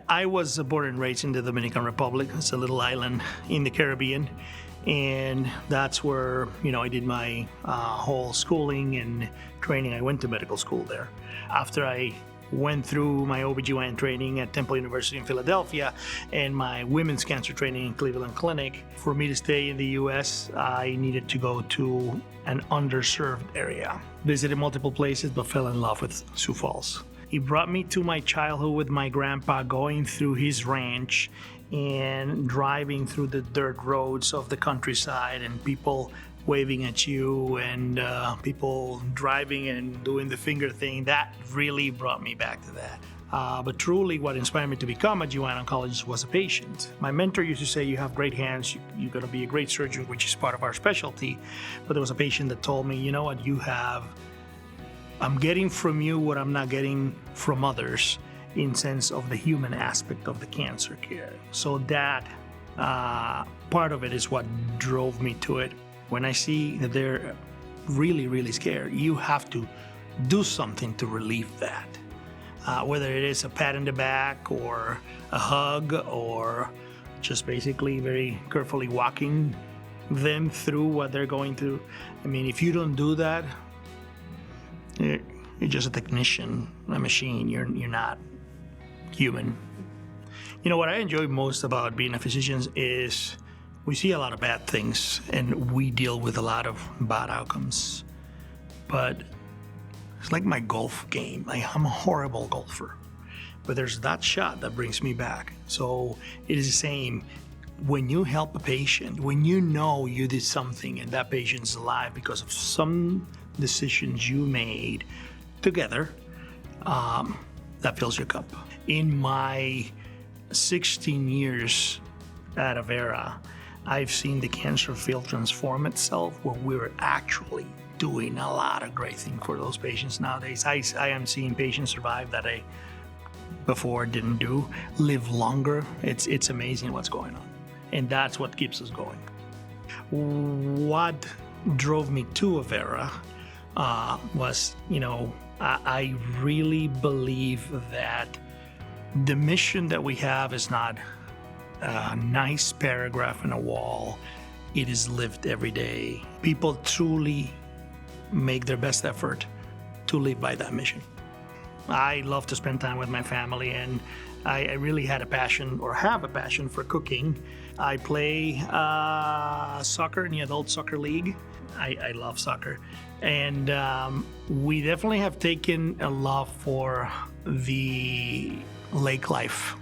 I was born and raised in the Dominican Republic. It's a little island in the Caribbean. And that's where, I did my whole schooling and training. I went to medical school there. After I went through my OBGYN training at Temple University in Philadelphia and my women's cancer training in Cleveland Clinic, for me to stay in the U.S., I needed to go to an underserved area. Visited multiple places, but fell in love with Sioux Falls. He brought me to my childhood with my grandpa, going through his ranch and driving through the dirt roads of the countryside and people waving at you and people driving and doing the finger thing. That really brought me back to that. But truly what inspired me to become a GYN oncologist was a patient. My mentor used to say, you have great hands, you're going to be a great surgeon, which is part of our specialty. But there was a patient that told me, you know what, I'm getting from you what I'm not getting from others in sense of the human aspect of the cancer care. So that part of it is what drove me to it. When I see that they're really, really scared, you have to do something to relieve that. Whether it is a pat in the back or a hug or just basically very carefully walking them through what they're going through. I mean, if you don't do that, you're just a technician, a machine. You're not human. What I enjoy most about being a physician is we see a lot of bad things and we deal with a lot of bad outcomes. But it's like my golf game. I'm a horrible golfer, but there's that shot that brings me back. So it is the same. When you help a patient, when you know you did something and that patient's alive because of some decisions you made together, that fills your cup. In my 16 years at Avera, I've seen the cancer field transform itself where we're actually doing a lot of great things for those patients nowadays. I am seeing patients survive that I before didn't do, live longer. It's amazing what's going on. And that's what keeps us going. What drove me to Avera was, I really believe that the mission that we have is not a nice paragraph on a wall. It is lived every day. People truly make their best effort to live by that mission. I love to spend time with my family, and I really had a passion, or have a passion, for cooking. I play soccer in the adult soccer league. I love soccer. And we definitely have taken a love for the lake life.